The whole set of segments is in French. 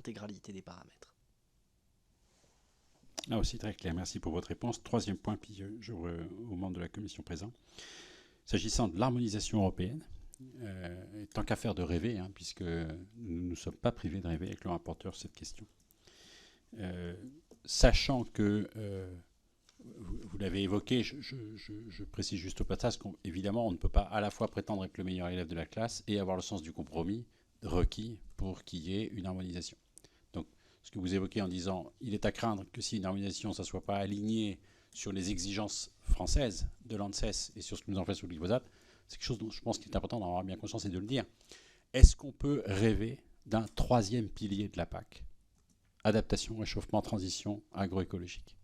l'intégralité des paramètres. Là aussi très clair, merci pour votre réponse. Troisième point, puis j'ouvre aux membres de la commission présents. S'agissant de l'harmonisation européenne, tant qu'à faire de rêver, puisque nous ne sommes pas privés de rêver avec le rapporteur sur cette question. Sachant que, vous l'avez évoqué, je précise juste au passage qu'évidemment on ne peut pas à la fois prétendre être le meilleur élève de la classe et avoir le sens du compromis requis pour qu'il y ait une harmonisation. Donc ce que vous évoquez en disant il est à craindre que si une harmonisation ça ne soit pas aligné sur les exigences françaises de l'ANSES et sur ce que nous en fait sur le glyphosate, c'est quelque chose dont je pense qu'il est important d'en avoir bien conscience et de le dire. Est-ce qu'on peut rêver d'un troisième pilier de la PAC ? Adaptation, réchauffement, transition agroécologique.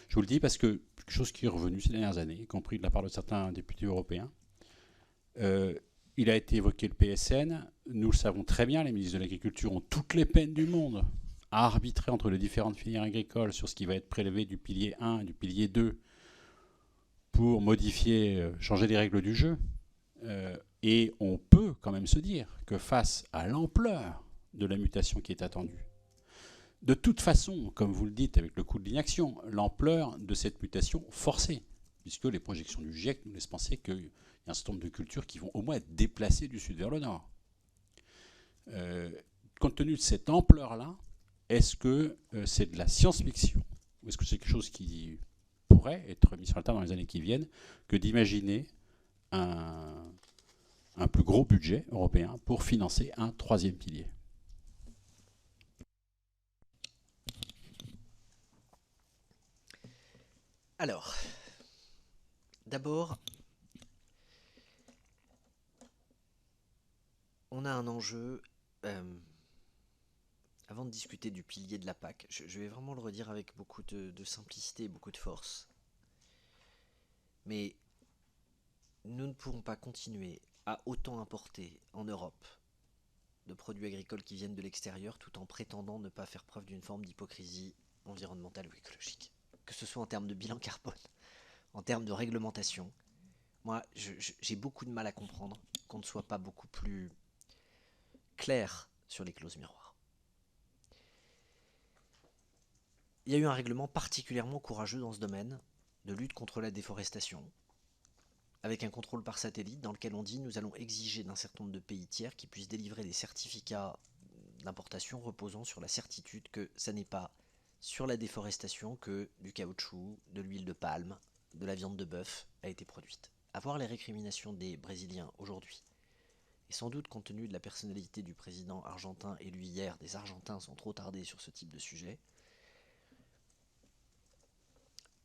Je vous le dis parce que quelque chose qui est revenu ces dernières années, y compris de la part de certains députés européens, il a été évoqué le PSN. Nous le savons très bien, les ministres de l'Agriculture ont toutes les peines du monde à arbitrer entre les différentes filières agricoles sur ce qui va être prélevé du pilier 1 et du pilier 2 pour modifier, changer les règles du jeu. Et on peut quand même se dire que face à l'ampleur de la mutation qui est attendue, de toute façon, comme vous le dites avec le coût de l'inaction, l'ampleur de cette mutation forcée, puisque les projections du GIEC nous laissent penser qu'il y a un certain nombre de cultures qui vont au moins être déplacées du sud vers le nord. Compte tenu de cette ampleur-là, est-ce que c'est de la science-fiction ou est-ce que c'est quelque chose qui pourrait être mis sur la table dans les années qui viennent que d'imaginer un plus gros budget européen pour financer un troisième pilier ? Alors, d'abord, on a un enjeu. Avant de discuter du pilier de la PAC, je vais vraiment le redire avec beaucoup de simplicité et beaucoup de force. Mais nous ne pourrons pas continuer à autant importer en Europe de produits agricoles qui viennent de l'extérieur tout en prétendant ne pas faire preuve d'une forme d'hypocrisie environnementale ou écologique. Que ce soit en termes de bilan carbone, en termes de réglementation. Moi, j'ai beaucoup de mal à comprendre qu'on ne soit pas beaucoup plus clair sur les clauses miroirs. Il y a eu un règlement particulièrement courageux dans ce domaine de lutte contre la déforestation, avec un contrôle par satellite dans lequel on dit nous allons exiger d'un certain nombre de pays tiers qui puissent délivrer des certificats d'importation reposant sur la certitude que ça n'est pas sur la déforestation que du caoutchouc, de l'huile de palme, de la viande de bœuf a été produite. Avoir les récriminations des Brésiliens aujourd'hui, et sans doute compte tenu de la personnalité du président argentin élu hier, des Argentins sont trop tardés sur ce type de sujet.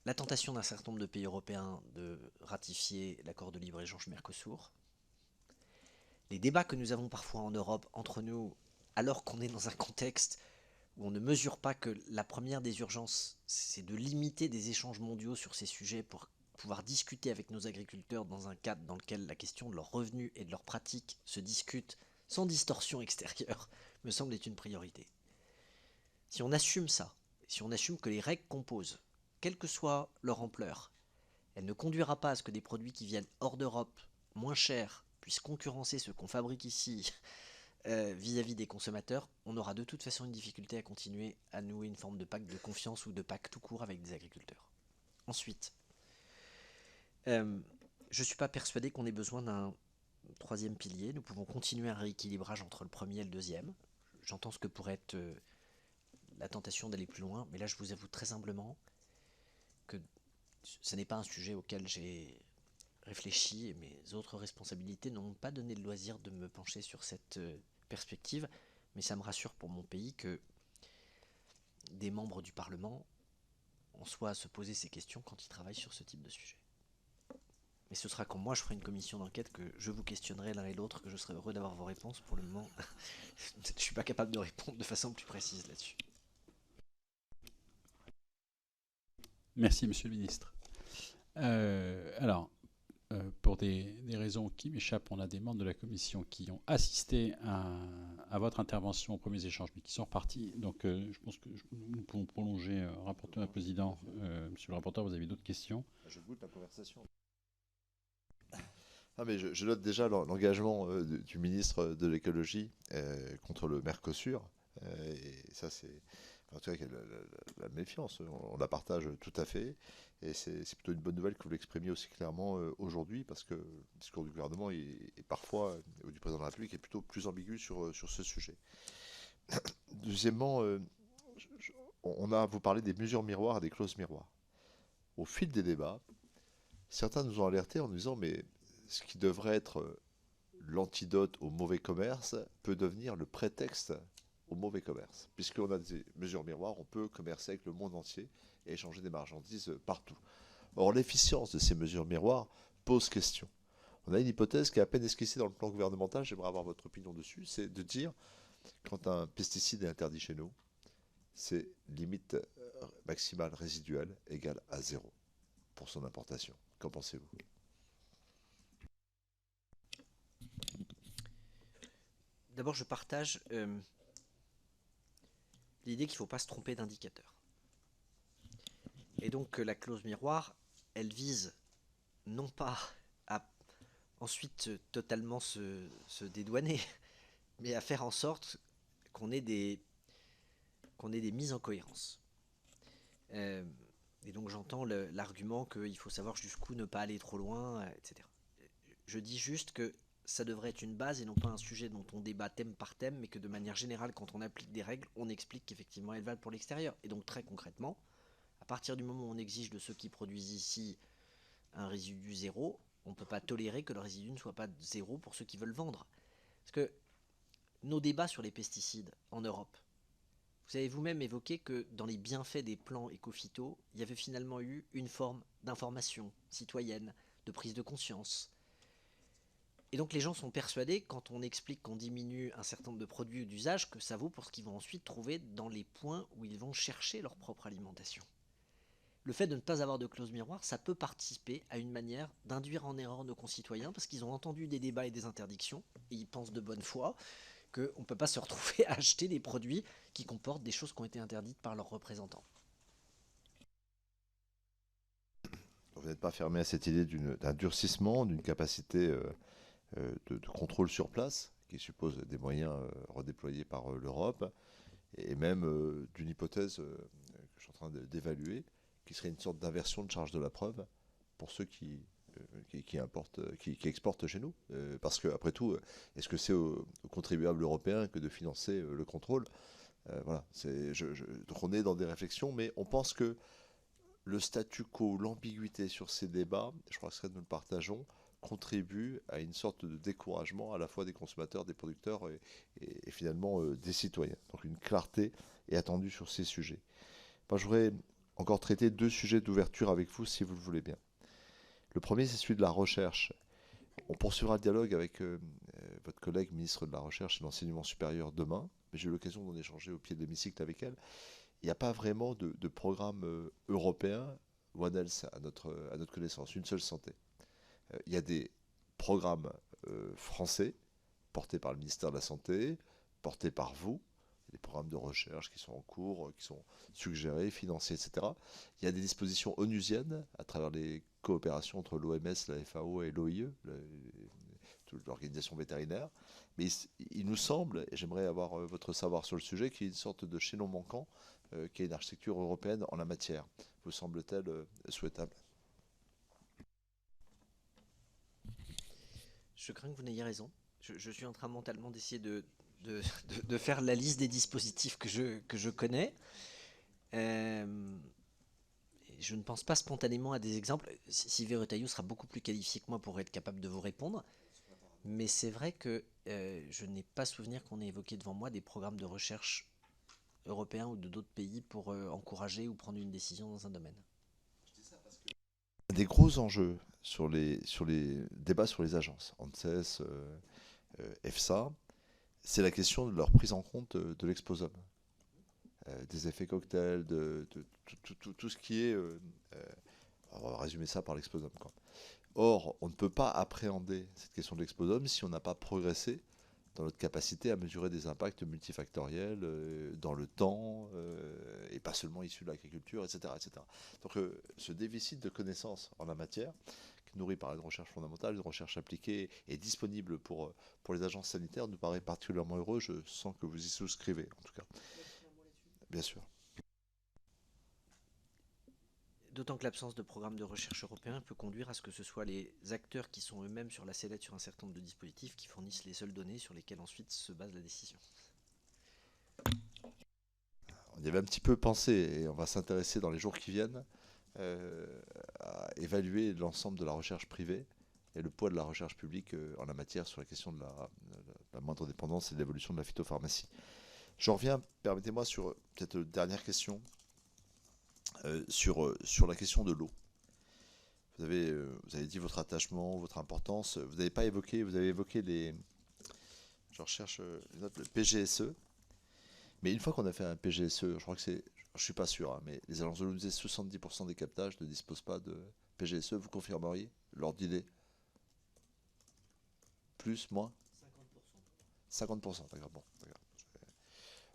La tentation d'un certain nombre de pays européens de ratifier l'accord de libre-échange Mercosur, les débats que nous avons parfois en Europe entre nous, alors qu'on est dans un contexte où on ne mesure pas que la première des urgences, c'est de limiter des échanges mondiaux sur ces sujets pour pouvoir discuter avec nos agriculteurs dans un cadre dans lequel la question de leurs revenus et de leurs pratiques se discute sans distorsion extérieure, me semble être une priorité. Si on assume ça, si on assume que les règles qu'on pose, quelle que soit leur ampleur, elle ne conduira pas à ce que des produits qui viennent hors d'Europe, moins chers, puissent concurrencer ceux qu'on fabrique ici vis-à-vis des consommateurs, on aura de toute façon une difficulté à continuer à nouer une forme de pacte de confiance ou de pacte tout court avec des agriculteurs. Ensuite, je ne suis pas persuadé qu'on ait besoin d'un troisième pilier. Nous pouvons continuer un rééquilibrage entre le premier et le deuxième. J'entends ce que pourrait être la tentation d'aller plus loin, mais là je vous avoue très humblement que ce n'est pas un sujet auquel j'ai réfléchi et mes autres responsabilités n'ont pas donné le loisir de me pencher sur cette perspective, mais ça me rassure pour mon pays que des membres du Parlement en soient à se poser ces questions quand ils travaillent sur ce type de sujet. Mais ce sera quand moi je ferai une commission d'enquête que je vous questionnerai l'un et l'autre, que je serai heureux d'avoir vos réponses. Pour le moment, je ne suis pas capable de répondre de façon plus précise là-dessus. Merci, Monsieur le Ministre. Pour des raisons qui m'échappent, on a des membres de la Commission qui ont assisté à votre intervention aux premiers échanges, mais qui sont repartis. Donc, je pense que nous pouvons prolonger. Rapporteur et président, Monsieur le rapporteur, vous avez d'autres questions? Je goûte la conversation. Ah, mais je note déjà l'engagement du ministre de l'écologie contre le Mercosur. Et ça, c'est. En tout cas, la méfiance, on la partage tout à fait. Et c'est plutôt une bonne nouvelle que vous l'exprimiez aussi clairement aujourd'hui, parce que le discours du gouvernement est parfois, ou du président de la République, est plutôt plus ambigu sur ce sujet. Deuxièmement, on a vous parlé des mesures miroirs et des clauses miroirs. Au fil des débats, certains nous ont alertés en nous disant mais ce qui devrait être l'antidote au mauvais commerce peut devenir le prétexte au mauvais commerce. Puisqu'on a des mesures miroirs, on peut commercer avec le monde entier et échanger des marchandises partout. Or, l'efficience de ces mesures miroirs pose question. On a une hypothèse qui est à peine esquissée dans le plan gouvernemental, j'aimerais avoir votre opinion dessus, c'est de dire, quand un pesticide est interdit chez nous, c'est limite maximale résiduelle égale à zéro pour son importation. Qu'en pensez-vous? D'abord, je partage l'idée qu'il ne faut pas se tromper d'indicateur. Et donc la clause miroir, elle vise non pas à ensuite totalement se dédouaner, mais à faire en sorte qu'on ait des mises en cohérence. Et donc j'entends l'argument qu'il faut savoir jusqu'où ne pas aller trop loin, etc. Je dis juste que ça devrait être une base et non pas un sujet dont on débat thème par thème, mais que de manière générale, quand on applique des règles, on explique qu'effectivement elles valent pour l'extérieur. Et donc très concrètement, à partir du moment où on exige de ceux qui produisent ici un résidu zéro, on ne peut pas tolérer que le résidu ne soit pas zéro pour ceux qui veulent vendre. Parce que nos débats sur les pesticides en Europe, vous avez vous-même évoqué que dans les bienfaits des plans éco-phyto, il y avait finalement eu une forme d'information citoyenne, de prise de conscience. Et donc les gens sont persuadés, quand on explique qu'on diminue un certain nombre de produits ou d'usages, que ça vaut pour ce qu'ils vont ensuite trouver dans les points où ils vont chercher leur propre alimentation. Le fait de ne pas avoir de clause miroir, ça peut participer à une manière d'induire en erreur nos concitoyens, parce qu'ils ont entendu des débats et des interdictions, et ils pensent de bonne foi qu'on ne peut pas se retrouver à acheter des produits qui comportent des choses qui ont été interdites par leurs représentants. Vous n'êtes pas fermé à cette idée d'un durcissement, d'une capacité de contrôle sur place, qui suppose des moyens redéployés par l'Europe, et même d'une hypothèse que je suis en train d'évaluer, qui serait une sorte d'inversion de charge de la preuve pour ceux qui exportent chez nous. Parce que, après tout, est-ce que c'est aux contribuables européens que de financer le contrôle? Voilà. Donc on est dans des réflexions, mais on pense que le statu quo, l'ambiguïté sur ces débats, je crois que nous le partageons, contribue à une sorte de découragement à la fois des consommateurs, des producteurs et finalement des citoyens. Donc une clarté est attendue sur ces sujets. Moi, je voudrais encore traiter deux sujets d'ouverture avec vous, si vous le voulez bien. Le premier, c'est celui de la recherche. On poursuivra le dialogue avec votre collègue ministre de la Recherche et de l'Enseignement supérieur demain, mais j'ai eu l'occasion d'en échanger au pied de l'hémicycle avec elle. Il n'y a pas vraiment de programme européen, One Health, à notre connaissance, une seule santé. Il y a des programmes français portés par le ministère de la Santé, portés par vous, des programmes de recherche qui sont en cours, qui sont suggérés, financés, etc. Il y a des dispositions onusiennes à travers les coopérations entre l'OMS, la FAO et l'OIE, l'organisation vétérinaire. Mais il nous semble, et j'aimerais avoir votre savoir sur le sujet, qu'il y a une sorte de chaînon manquant qui est une architecture européenne en la matière. Vous semble-t-elle souhaitable? Je crains que vous n'ayez raison. Je suis en train mentalement d'essayer de faire la liste des dispositifs que je connais. Je ne pense pas spontanément à des exemples. Sylvie Retailleau sera beaucoup plus qualifié que moi pour être capable de vous répondre. Mais c'est vrai que je n'ai pas souvenir qu'on ait évoqué devant moi des programmes de recherche européens ou de d'autres pays pour encourager ou prendre une décision dans un domaine. Des gros enjeux sur les débats sur les agences, ANSES, EFSA, c'est la question de leur prise en compte de l'exposome, des effets cocktails, de tout ce qui est... on va résumer ça par l'exposome. Or, on ne peut pas appréhender cette question de l'exposome si on n'a pas progressé dans notre capacité à mesurer des impacts multifactoriels dans le temps, et pas seulement issus de l'agriculture, etc. etc. Donc ce déficit de connaissances en la matière nourrie par une recherche fondamentale, une recherche appliquée et disponible pour les agences sanitaires nous paraît particulièrement heureux. Je sens que vous y souscrivez, en tout cas. Bien sûr. D'autant que l'absence de programme de recherche européen peut conduire à ce que ce soit les acteurs qui sont eux-mêmes sur la sellette sur un certain nombre de dispositifs qui fournissent les seules données sur lesquelles ensuite se base la décision. On y avait un petit peu pensé et on va s'intéresser dans les jours qui viennent à évaluer l'ensemble de la recherche privée et le poids de la recherche publique en la matière sur la question de la moindre dépendance et de l'évolution de la phytopharmacie. J'en reviens, permettez-moi, sur peut-être une dernière question, sur la question de l'eau. Vous avez dit votre attachement, votre importance. Vous n'avez pas évoqué, vous avez évoqué les... Je recherche les notes, le PGSE. Mais une fois qu'on a fait un PGSE, je crois que c'est... Je suis pas sûr, hein, mais les agences de l'eau nous disaient 70% des captages ne disposent pas de PGSE. Vous confirmeriez l'ordre d'idée? Plus, moins? 50%, d'accord. Bon, d'accord.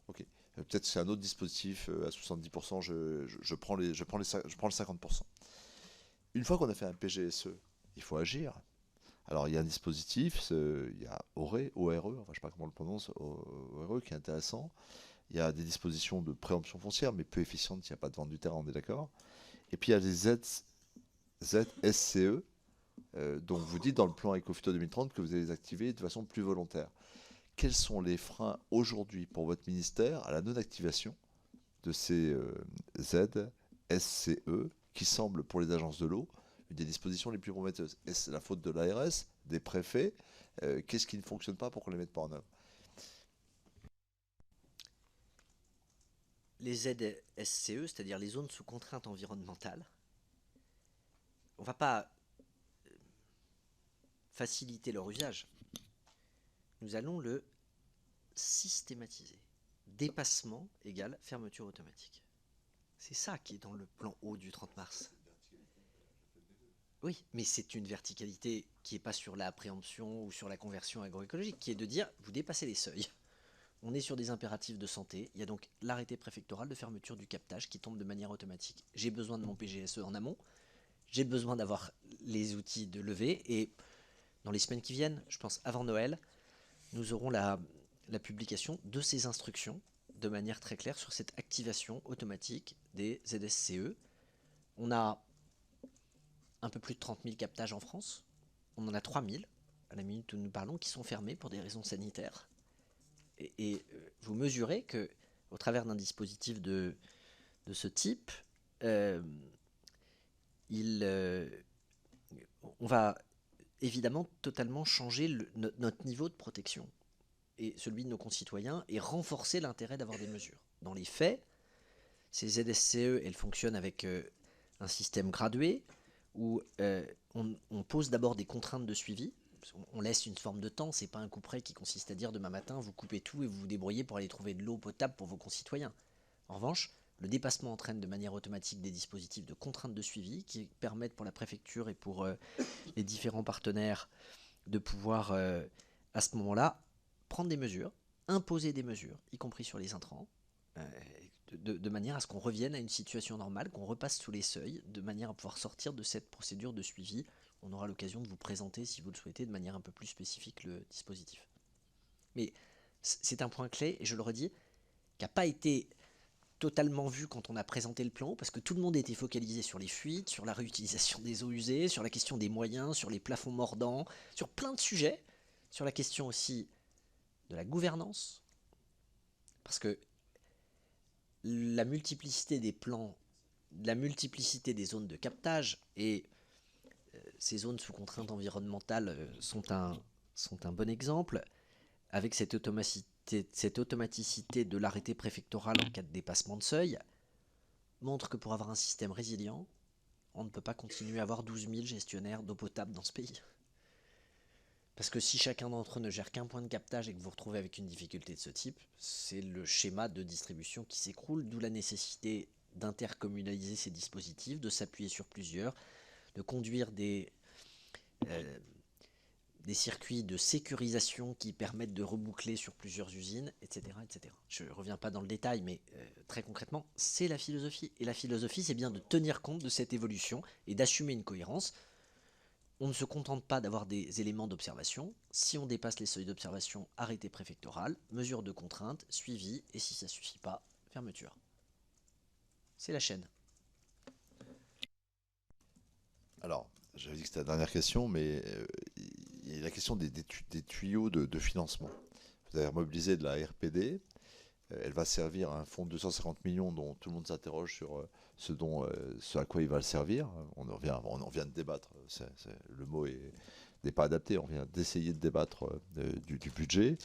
Ok. Peut-être que c'est un autre dispositif à 70%. Je prends le 50%. Une fois qu'on a fait un PGSE, il faut agir. Alors il y a un dispositif, il y a ORE, enfin, je ne sais pas comment on le prononce, ORE, qui est intéressant. Il y a des dispositions de préemption foncière, mais peu efficientes, il n'y a pas de vente du terrain, on est d'accord. Et puis il y a les ZSCE, dont vous dites dans le plan Ecophyto 2030 que vous allez les activer de façon plus volontaire. Quels sont les freins aujourd'hui pour votre ministère à la non-activation de ces ZSCE qui semblent pour les agences de l'eau une des dispositions les plus prometteuses? Est-ce la faute de l'ARS, des préfets? Qu'est-ce qui ne fonctionne pas pour qu'on ne les mette pas en œuvre? Les ZSCE, c'est-à-dire les zones sous contrainte environnementale, on ne va pas faciliter leur usage. Nous allons le systématiser. Dépassement égale fermeture automatique. C'est ça qui est dans le plan haut du 30 mars. Oui, mais c'est une verticalité qui n'est pas sur la préemption ou sur la conversion agroécologique, qui est de dire, vous dépassez les seuils. On est sur des impératifs de santé. Il y a donc l'arrêté préfectoral de fermeture du captage qui tombe de manière automatique. J'ai besoin de mon PGSE en amont. J'ai besoin d'avoir les outils de levée. Et dans les semaines qui viennent, je pense avant Noël, nous aurons la publication de ces instructions de manière très claire sur cette activation automatique des ZSCE. On a un peu plus de 30 000 captages en France. On en a 3 000 à la minute où nous parlons qui sont fermés pour des raisons sanitaires. Et vous mesurez que, au travers d'un dispositif de ce type, on va évidemment totalement changer notre niveau de protection et celui de nos concitoyens et renforcer l'intérêt d'avoir des mesures. Dans les faits, ces ZSCE, elles fonctionnent avec un système gradué où on pose d'abord des contraintes de suivi. On laisse une forme de temps, c'est pas un coup près qui consiste à dire demain matin vous coupez tout et vous vous débrouillez pour aller trouver de l'eau potable pour vos concitoyens. En revanche, le dépassement entraîne de manière automatique des dispositifs de contraintes de suivi qui permettent pour la préfecture et pour les différents partenaires de pouvoir à ce moment-là prendre des mesures, imposer des mesures, y compris sur les intrants, de manière à ce qu'on revienne à une situation normale, qu'on repasse sous les seuils, de manière à pouvoir sortir de cette procédure de suivi. On aura l'occasion de vous présenter, si vous le souhaitez, de manière un peu plus spécifique le dispositif. Mais c'est un point clé, et je le redis, qui n'a pas été totalement vu quand on a présenté le plan, parce que tout le monde était focalisé sur les fuites, sur la réutilisation des eaux usées, sur la question des moyens, sur les plafonds mordants, sur plein de sujets, sur la question aussi de la gouvernance, parce que la multiplicité des plans, la multiplicité des zones de captage et ces zones sous contrainte environnementale sont un bon exemple, avec cette automaticité de l'arrêté préfectoral en cas de dépassement de seuil, montre que pour avoir un système résilient, on ne peut pas continuer à avoir 12 000 gestionnaires d'eau potable dans ce pays. Parce que si chacun d'entre eux ne gère qu'un point de captage et que vous vous retrouvez avec une difficulté de ce type, c'est le schéma de distribution qui s'écroule, d'où la nécessité d'intercommunaliser ces dispositifs, de s'appuyer sur plusieurs, de conduire des circuits de sécurisation qui permettent de reboucler sur plusieurs usines, etc. etc. Je ne reviens pas dans le détail, mais très concrètement, c'est la philosophie. Et la philosophie, c'est bien de tenir compte de cette évolution et d'assumer une cohérence. on ne se contente pas d'avoir des éléments d'observation. Si on dépasse les seuils d'observation, arrêté préfectoral, mesure de contrainte, suivi, et si ça ne suffit pas, fermeture. C'est la chaîne. Alors, j'avais dit que c'était la dernière question, mais il y a la question des tuyaux de financement. Vous avez mobilisé de la RPD. Elle va servir à un fonds de 250 millions dont tout le monde s'interroge sur ce à quoi il va le servir. On vient de débattre. Le mot n'est pas adapté. On vient d'essayer de débattre du budget.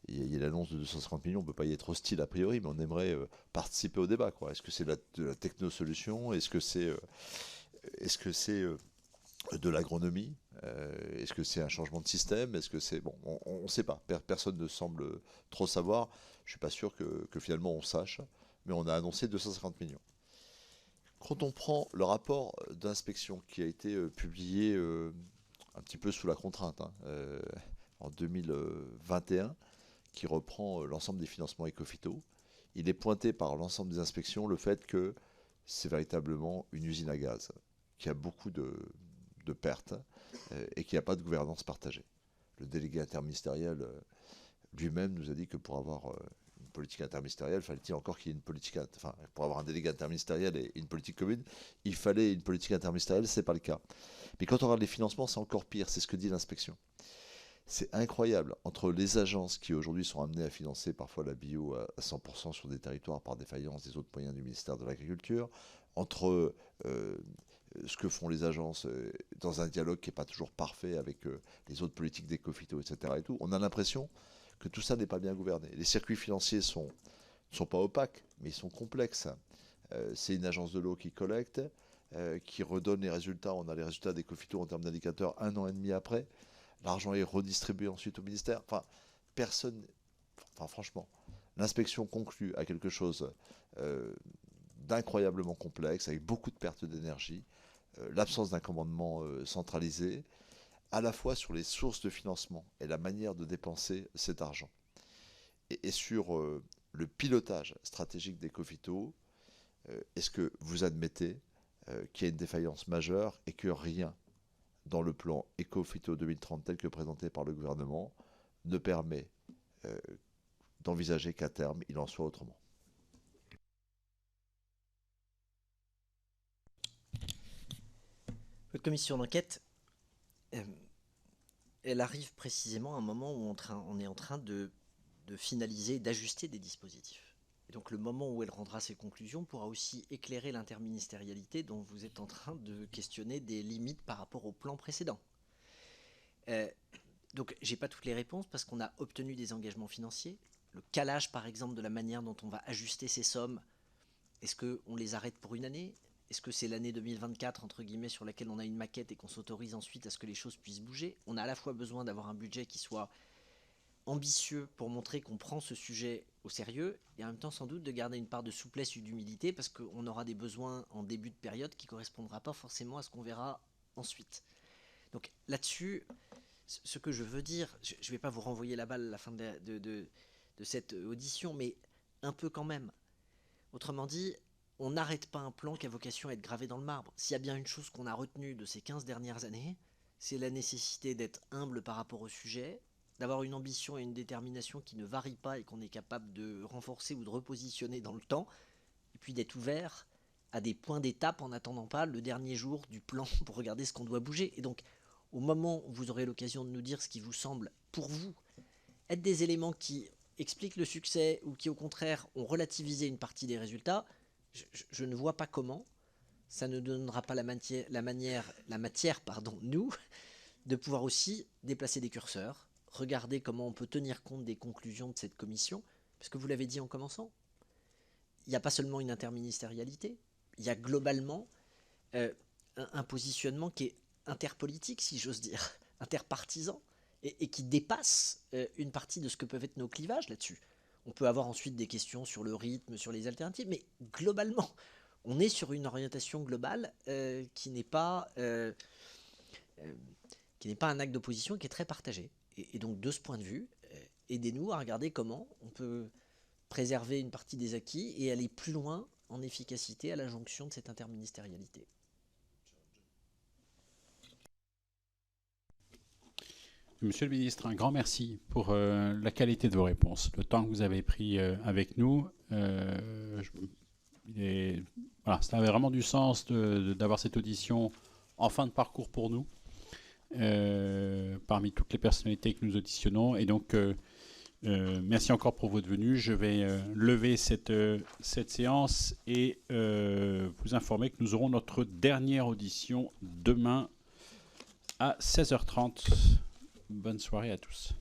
Il y a l'annonce de 250 millions. On ne peut pas y être hostile a priori, mais on aimerait participer au débat. Est-ce que c'est de la technosolution? Est-ce que c'est de l'agronomie? Est-ce que c'est un changement de système? Est-ce que c'est... Bon, on ne sait pas. Personne ne semble trop savoir. Je ne suis pas sûr que finalement on sache. Mais on a annoncé 250 millions. Quand on prend le rapport d'inspection qui a été publié un petit peu sous la contrainte en 2021, qui reprend l'ensemble des financements Ecofito, il est pointé par l'ensemble des inspections le fait que c'est véritablement une usine à gaz, qui a beaucoup de pertes et qui n'a pas de gouvernance partagée. Le délégué interministériel lui-même nous a dit que pour avoir une politique interministérielle, fallait-il encore qu'il y ait une politique... Enfin, pour avoir un délégué interministériel et une politique commune, il fallait une politique interministérielle, ce n'est pas le cas. Mais quand on regarde les financements, c'est encore pire, c'est ce que dit l'inspection. C'est incroyable, entre les agences qui aujourd'hui sont amenées à financer parfois la bio à 100% sur des territoires par défaillance des autres moyens du ministère de l'Agriculture, entre ce que font les agences dans un dialogue qui n'est pas toujours parfait avec les autres politiques d'Ecofito, etc. Et tout, on a l'impression que tout ça n'est pas bien gouverné. Les circuits financiers ne sont pas opaques, mais ils sont complexes. C'est une agence de l'eau qui collecte, qui redonne les résultats. On a les résultats d'Ecofito en termes d'indicateurs 1 an et demi après. L'argent est redistribué ensuite au ministère. Franchement, l'inspection conclut à quelque chose d'incroyablement complexe, avec beaucoup de pertes d'énergie, l'absence d'un commandement centralisé, à la fois sur les sources de financement et la manière de dépenser cet argent. Et sur le pilotage stratégique d'Ecofito, est-ce que vous admettez qu'il y a une défaillance majeure et que rien dans le plan Ecofito 2030 tel que présenté par le gouvernement ne permet d'envisager qu'à terme il en soit autrement? Votre commission d'enquête, elle arrive précisément à un moment où on est en train de finaliser, d'ajuster des dispositifs. Et donc le moment où elle rendra ses conclusions pourra aussi éclairer l'interministérialité dont vous êtes en train de questionner des limites par rapport au plan précédent. Donc j'ai pas toutes les réponses parce qu'on a obtenu des engagements financiers. Le calage par exemple de la manière dont on va ajuster ces sommes, est-ce qu'on les arrête pour une année? Est-ce que c'est l'année 2024 entre guillemets sur laquelle on a une maquette et qu'on s'autorise ensuite à ce que les choses puissent bouger? On a à la fois besoin d'avoir un budget qui soit ambitieux pour montrer qu'on prend ce sujet au sérieux et en même temps sans doute de garder une part de souplesse ou d'humilité parce qu'on aura des besoins en début de période qui ne correspondra pas forcément à ce qu'on verra ensuite. Donc là-dessus, ce que je veux dire, je ne vais pas vous renvoyer la balle à la fin de cette audition, mais un peu quand même. Autrement dit, on n'arrête pas un plan qui a vocation à être gravé dans le marbre. S'il y a bien une chose qu'on a retenue de ces 15 dernières années, c'est la nécessité d'être humble par rapport au sujet, d'avoir une ambition et une détermination qui ne varient pas et qu'on est capable de renforcer ou de repositionner dans le temps, et puis d'être ouvert à des points d'étape en n'attendant pas le dernier jour du plan pour regarder ce qu'on doit bouger. Et donc, au moment où vous aurez l'occasion de nous dire ce qui vous semble, pour vous, être des éléments qui expliquent le succès ou qui, au contraire, ont relativisé une partie des résultats, je ne vois pas comment. Ça ne donnera pas la matière, nous, de pouvoir aussi déplacer des curseurs, regarder comment on peut tenir compte des conclusions de cette commission, parce que vous l'avez dit en commençant, il n'y a pas seulement une interministérialité, il y a globalement un positionnement qui est interpolitique, si j'ose dire, interpartisan, et qui dépasse une partie de ce que peuvent être nos clivages là-dessus. On peut avoir ensuite des questions sur le rythme, sur les alternatives, mais globalement, on est sur une orientation globale qui n'est pas un acte d'opposition, qui est très partagé. Et donc, de ce point de vue, aidez-nous à regarder comment on peut préserver une partie des acquis et aller plus loin en efficacité à la jonction de cette interministérialité. Monsieur le ministre, un grand merci pour la qualité de vos réponses, le temps que vous avez pris avec nous. Voilà, ça avait vraiment du sens d'avoir cette audition en fin de parcours pour nous, parmi toutes les personnalités que nous auditionnons. Et donc, merci encore pour votre venue. Je vais lever cette séance et vous informer que nous aurons notre dernière audition demain à 16h30. Bonne soirée à tous.